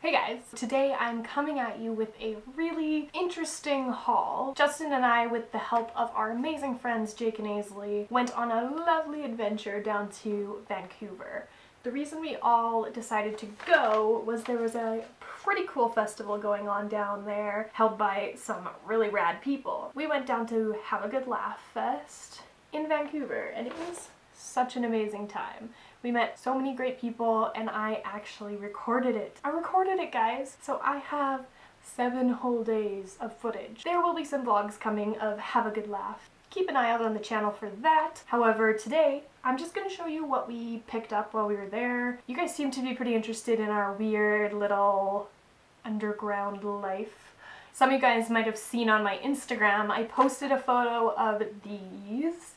Hey guys! Today I'm coming at you with a really interesting haul. Justin and I, with the help of our amazing friends Jake and Aisley, went on a lovely adventure down to Vancouver. The reason we all decided to go was there was a pretty cool festival going on down there, held by some really rad people. We went down to Have a Good Laugh Fest in Vancouver, and it was such an amazing time. We met so many great people, and I actually recorded it. I recorded it, guys! So I have 7 whole days of footage. There will be some vlogs coming of Have a Good Laugh. Keep an eye out on the channel for that. However, today, I'm just going to show you what we picked up while we were there. You guys seem to be pretty interested in our weird little underground life. Some of you guys might have seen on my Instagram, I posted a photo of these.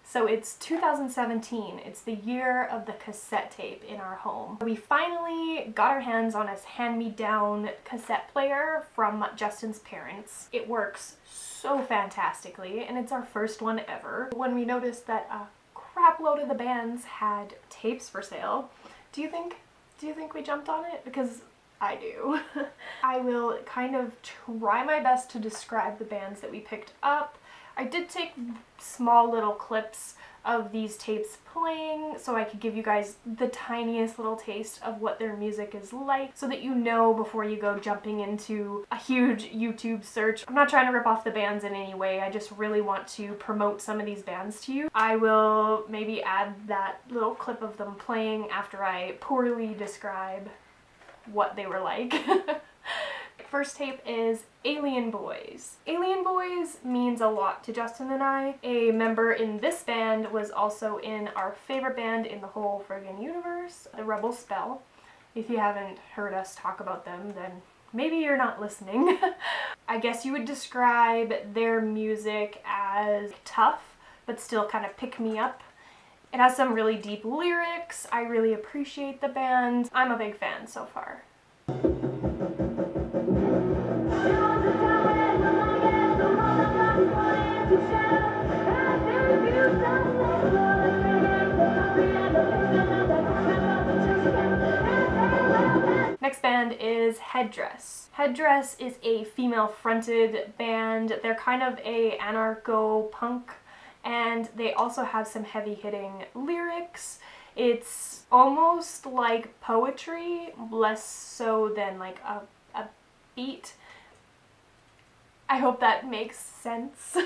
So it's 2017, it's the year of the cassette tape in our home. We finally got our hands on a hand-me-down cassette player from Justin's parents. It works so fantastically, and it's our first one ever. When we noticed that a crap load of the bands had tapes for sale, do you think we jumped on it? Because I do. I will kind of try my best to describe the bands that we picked up. I did take small little clips of these tapes playing so I could give you guys the tiniest little taste of what their music is like so that you know before you go jumping into a huge YouTube search. I'm not trying to rip off the bands in any way, I just really want to promote some of these bands to you. I will maybe add that little clip of them playing after I poorly describe what they were like. First tape is Alien Boys. Alien Boys means a lot to Justin and I. A member in this band was also in our favorite band in the whole friggin' universe, the Rebel Spell. If you haven't heard us talk about them, then maybe you're not listening. I guess you would describe their music as tough, but still kind of pick me up. It has some really deep lyrics. I really appreciate the band. I'm a big fan so far. Next band is Headdress. Headdress is a female-fronted band. They're kind of a anarcho-punk, and they also have some heavy-hitting lyrics. It's almost like poetry, less so than like a beat. I hope that makes sense.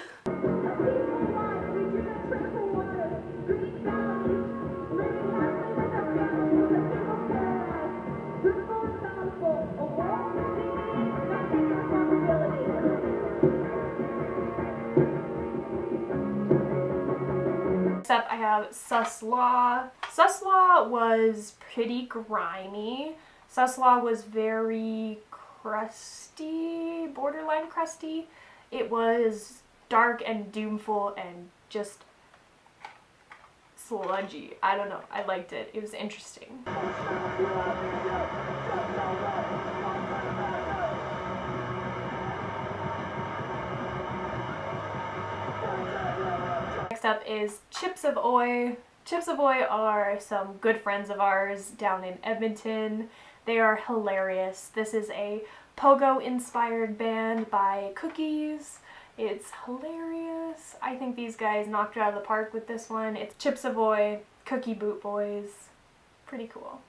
Next up I have Sus Law. Sus Law was pretty grimy. Sus Law was very crusty, borderline crusty. It was dark and doomful and just sludgy. I don't know, I liked it. It was interesting. Next up is Chips of Oi. Chips of Oi are some good friends of ours down in Edmonton. They are hilarious. This is a pogo-inspired band by Cookies. It's hilarious. I think these guys knocked it out of the park with this one. It's Chips of Oi, Cookie Boot Boys. Pretty cool.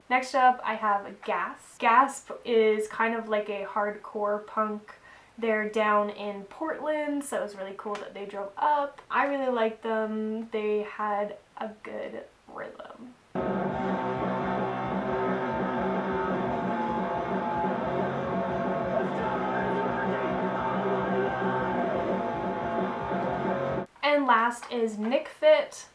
Next up, I have Gasp. Gasp is kind of like a hardcore punk. They're down in Portland, so it was really cool that they drove up. I really liked them. They had a good rhythm. And last is Nick Fit.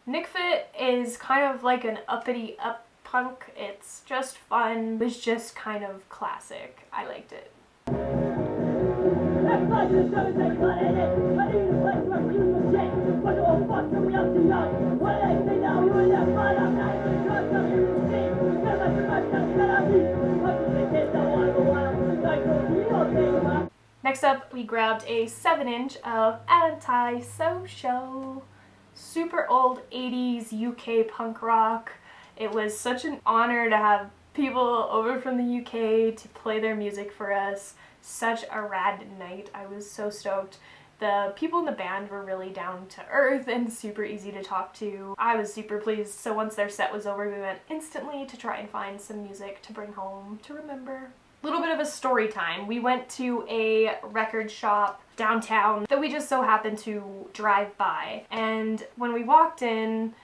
Nick Fit is kind of like an uppity up punk. It's just fun. It was just kind of classic. I liked it. Next up, we grabbed a 7-inch of Antisocial. Super old 80s UK punk rock. It was such an honor to have people over from the UK to play their music for us. Such a rad night. I was so stoked. The people in the band were really down to earth and super easy to talk to. I was super pleased, so once their set was over, we went instantly to try and find some music to bring home to remember. A little bit of a story time. We went to a record shop downtown that we just so happened to drive by, and when we walked in,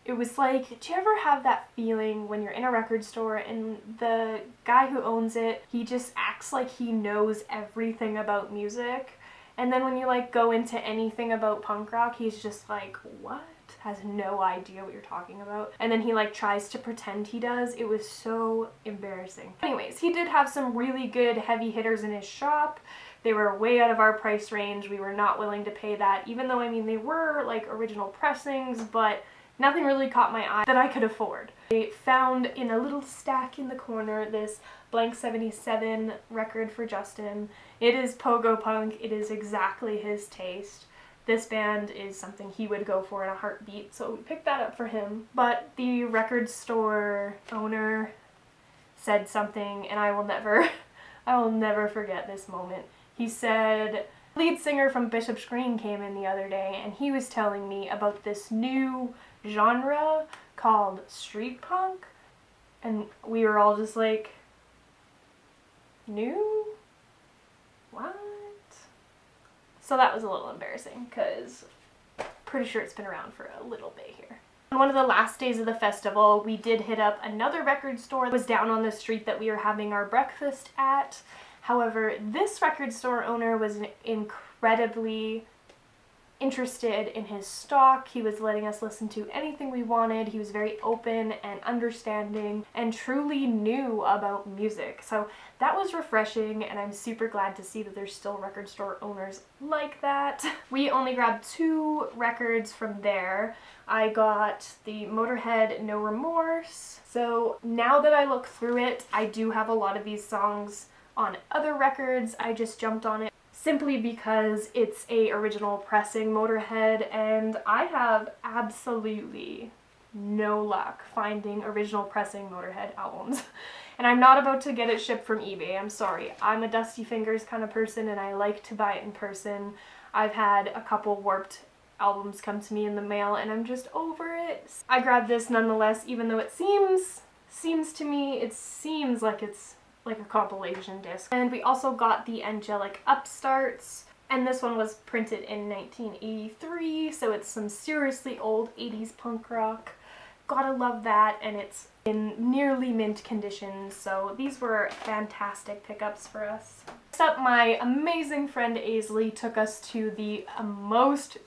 it was like, do you ever have that feeling when you're in a record store and the guy who owns it, he just acts like he knows everything about music? And then when you like go into anything about punk rock, he's just like, what? Has no idea what you're talking about. And then he like tries to pretend he does. It was so embarrassing. Anyways, he did have some really good heavy hitters in his shop. They were way out of our price range. We were not willing to pay that, even though, I mean, they were like original pressings, but nothing really caught my eye that I could afford. I found in a little stack in the corner this Blank 77 record for Justin. It is pogo punk. It is exactly his taste. This band is something he would go for in a heartbeat, so we picked that up for him. But the record store owner said something, and I will never forget this moment. He said, lead singer from Bishop's Green came in the other day, and he was telling me about this new genre called street punk, and we were all just like, new? What? So that was a little embarrassing, because pretty sure it's been around for a little bit here. On one of the last days of the festival, we did hit up another record store that was down on the street that we were having our breakfast at. However, this record store owner was incredibly interested in his stock. He was letting us listen to anything we wanted. He was very open and understanding and truly knew about music. So that was refreshing, and I'm super glad to see that there's still record store owners like that. We only grabbed 2 records from there. I got the Motorhead No Remorse. So now that I look through it, I do have a lot of these songs on other records. I just jumped on it simply because it's a original pressing Motorhead, and I have absolutely no luck finding original pressing Motorhead albums. And I'm not about to get it shipped from eBay, I'm sorry. I'm a dusty fingers kind of person, and I like to buy it in person. I've had a couple Warped albums come to me in the mail, and I'm just over it. I grabbed this nonetheless, even though it seems like it's like a compilation disc. And we also got the Angelic Upstarts, and this one was printed in 1983, so it's some seriously old 80s punk rock. Gotta love that, and it's in nearly mint condition, so these were fantastic pickups for us. Next up, my amazing friend Aisley took us to the most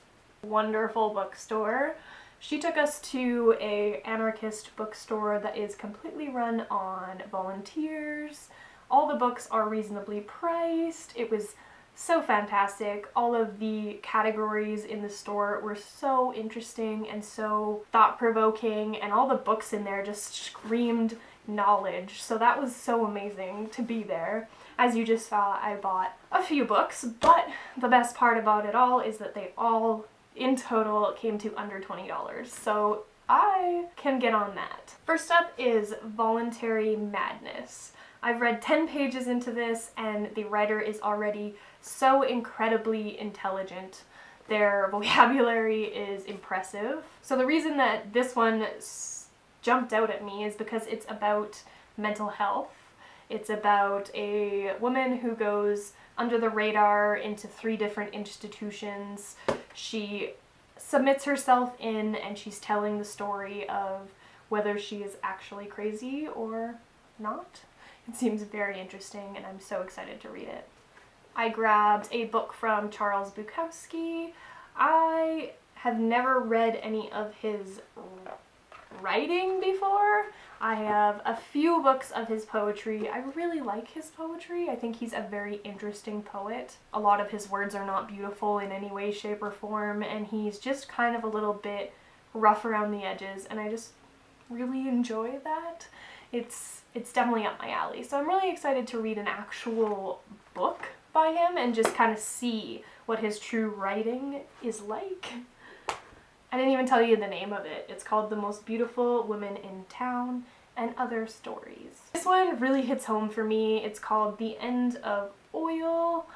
wonderful bookstore. She took us to a Anarchist bookstore that is completely run on volunteers. All the books are reasonably priced. It was so fantastic. All of the categories in the store were so interesting and so thought-provoking, and all the books in there just screamed knowledge. So that was so amazing to be there. As you just saw, I bought a few books, but the best part about it all is that they all in total came to under $20, so I can get on that. First up is Voluntary Madness. I've read 10 pages into this, and the writer is already so incredibly intelligent. Their vocabulary is impressive. So the reason that this one jumped out at me is because it's about mental health. It's about a woman who goes under the radar into 3 different institutions. She submits herself in, and she's telling the story of whether she is actually crazy or not. It seems very interesting, and I'm so excited to read it. I grabbed a book from Charles Bukowski. I have never read any of his writing before. I have a few books of his poetry. I really like his poetry. I think he's a very interesting poet. A lot of his words are not beautiful in any way, shape, or form, and he's just kind of a little bit rough around the edges, and I just really enjoy that. It's definitely up my alley. So I'm really excited to read an actual book by him and just kind of see what his true writing is like. I didn't even tell you the name of it. It's called The Most Beautiful Women in Town and Other Stories. This one really hits home for me. It's called The End of Oil.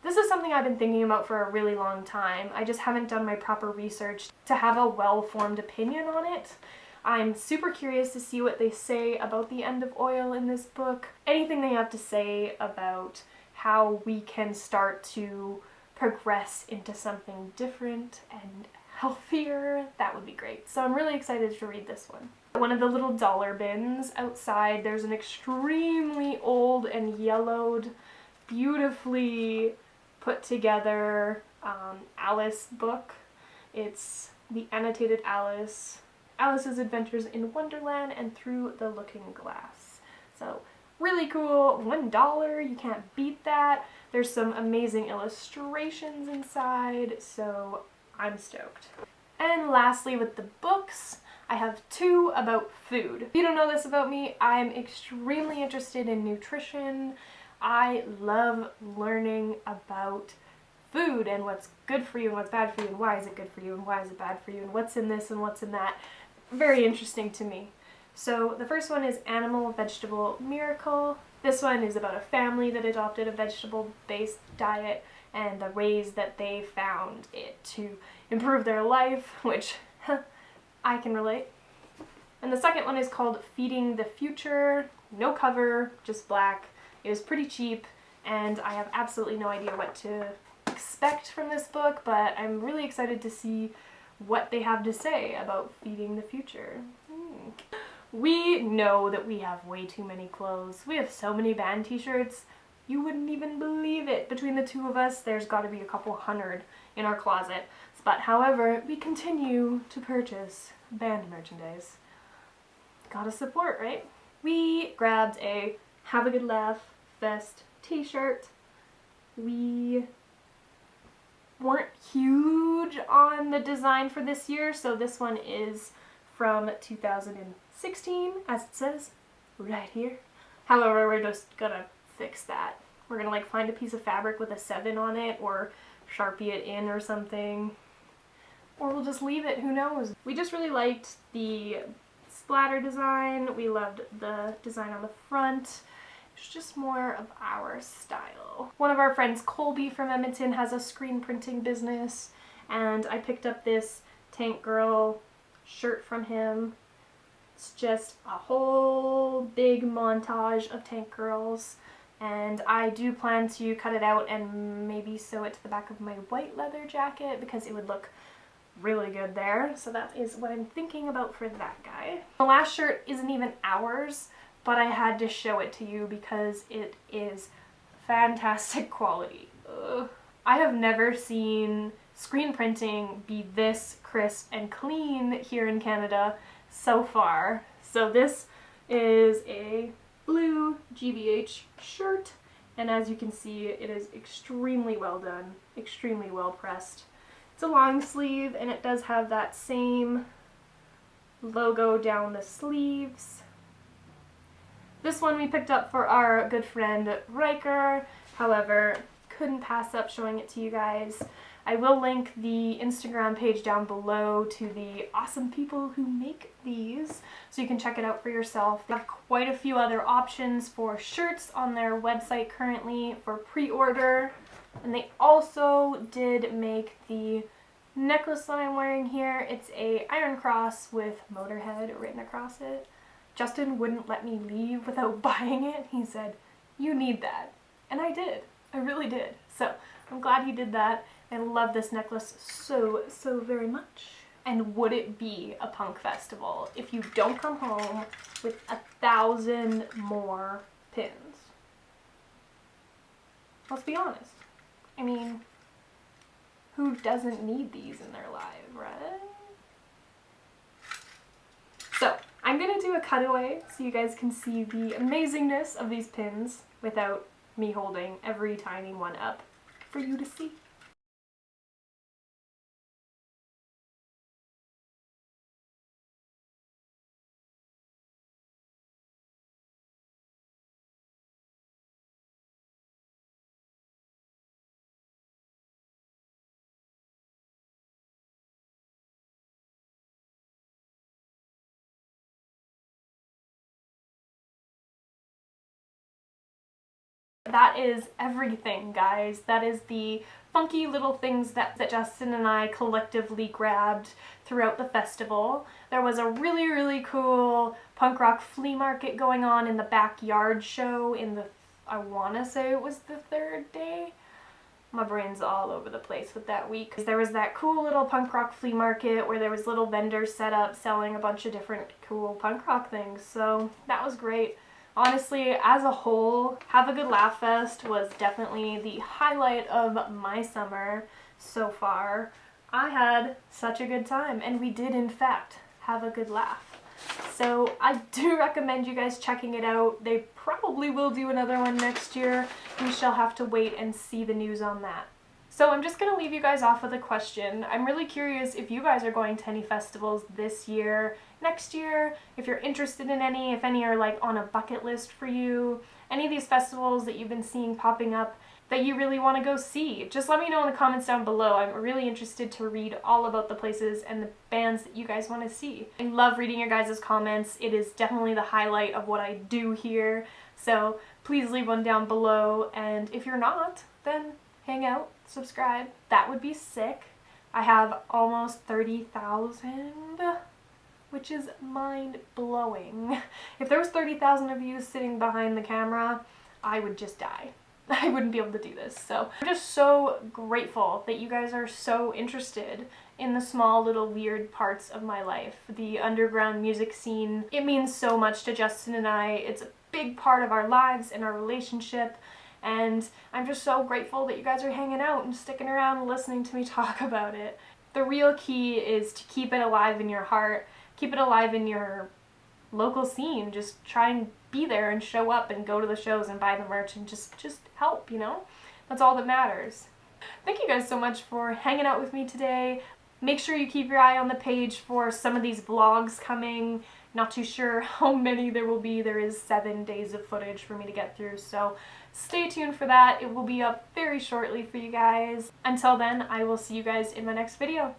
This is something I've been thinking about for a really long time. I just haven't done my proper research to have a well-formed opinion on it. I'm super curious to see what they say about the end of oil in this book. Anything they have to say about how we can start to progress into something different and healthier, that would be great. So I'm really excited to read this one. One of the little dollar bins outside, there's an extremely old and yellowed, beautifully put together Alice book. It's the annotated Alice's Adventures in Wonderland and Through the Looking Glass. So really cool, $1, you can't beat that. There's some amazing illustrations inside, so I'm stoked. And lastly, with the books, I have two about food. If you don't know this about me, I'm extremely interested in nutrition. I love learning about food and what's good for you and what's bad for you and why is it good for you and why is it bad for you and what's in this and what's in that. Very interesting to me. So the first one is Animal Vegetable Miracle. This one is about a family that adopted a vegetable-based diet and the ways that they found it to improve their life, which I can relate. And the second one is called Feeding the Future. No cover, just black. It was pretty cheap, and I have absolutely no idea what to expect from this book, but I'm really excited to see what they have to say about feeding the future. We know that we have way too many clothes. We have so many band t-shirts. You wouldn't even believe it. Between the two of us, there's got to be a couple hundred in our closet. But however, we continue to purchase band merchandise. Gotta support, right? We grabbed a Have a Good Laugh Fest t-shirt. We weren't huge on the design for this year, so this one is from 2016, as it says right here. However, we're just gonna fix that. We're gonna like find a piece of fabric with a 7 on it or Sharpie it in or something. Or we'll just leave it, who knows. We just really liked the splatter design. We loved the design on the front. It's just more of our style. One of our friends, Colby from Edmonton, has a screen printing business, and I picked up this Tank Girl shirt from him. It's just a whole big montage of tank girls, and I do plan to cut it out and maybe sew it to the back of my white leather jacket because it would look really good there. So that is what I'm thinking about for that guy. The last shirt isn't even ours, but I had to show it to you because it is fantastic quality. Ugh. I have never seen screen printing be this crisp and clean here in Canada so far. So this is a blue GBH shirt, and as you can see, it is extremely well done, extremely well pressed. It's a long sleeve, and it does have that same logo down the sleeves. This one we picked up for our good friend Riker, however, couldn't pass up showing it to you guys. I will link the Instagram page down below to the awesome people who make these, so you can check it out for yourself. They have quite a few other options for shirts on their website currently for pre-order, and they also did make the necklace that I'm wearing here. It's a iron cross with Motorhead written across it. Justin wouldn't let me leave without buying it. He said, "You need that." And I did. I really did. So I'm glad he did that. I love this necklace so, so very much. And would it be a punk festival if you don't come home with 1,000 more pins? Let's be honest. I mean, who doesn't need these in their life, right? So I'm gonna do a cutaway so you guys can see the amazingness of these pins without me holding every tiny one up for you to see. that is everything, guys. That is the funky little things that Justin and I collectively grabbed throughout the festival. There was a really, really cool punk rock flea market going on in the backyard show in the, I want to say it was the third day. My brain's all over the place with that week. There was that cool little punk rock flea market where there was little vendors set up selling a bunch of different cool punk rock things, so that was great. Honestly, as a whole, Have a Good Laugh Fest was definitely the highlight of my summer so far. I had such a good time, and we did in fact have a good laugh. So I do recommend you guys checking it out. They probably will do another one next year. We shall have to wait and see the news on that. So I'm just going to leave you guys off with a question. I'm really curious if you guys are going to any festivals this year, next year, if you're interested in any, if any are like on a bucket list for you, any of these festivals that you've been seeing popping up that you really want to go see. Just let me know in the comments down below. I'm really interested to read all about the places and the bands that you guys want to see. I love reading your guys' comments. It is definitely the highlight of what I do here. So please leave one down below, and if you're not, then hang out, subscribe. That would be sick. I have almost 30,000, which is mind-blowing. If there was 30,000 of you sitting behind the camera, I would just die. I wouldn't be able to do this. So I'm just so grateful that you guys are so interested in the small little weird parts of my life. The underground music scene, it means so much to Justin and I. It's a big part of our lives and our relationship. And I'm just so grateful that you guys are hanging out and sticking around and listening to me talk about it. The real key is to keep it alive in your heart, keep it alive in your local scene. Just try and be there and show up and go to the shows and buy the merch and just help, you know? That's all that matters. Thank you guys so much for hanging out with me today. Make sure you keep your eye on the page for some of these vlogs coming. Not too sure how many there will be. There is 7 days of footage for me to get through, so stay tuned for that. It will be up very shortly for you guys. Until then, I will see you guys in my next video.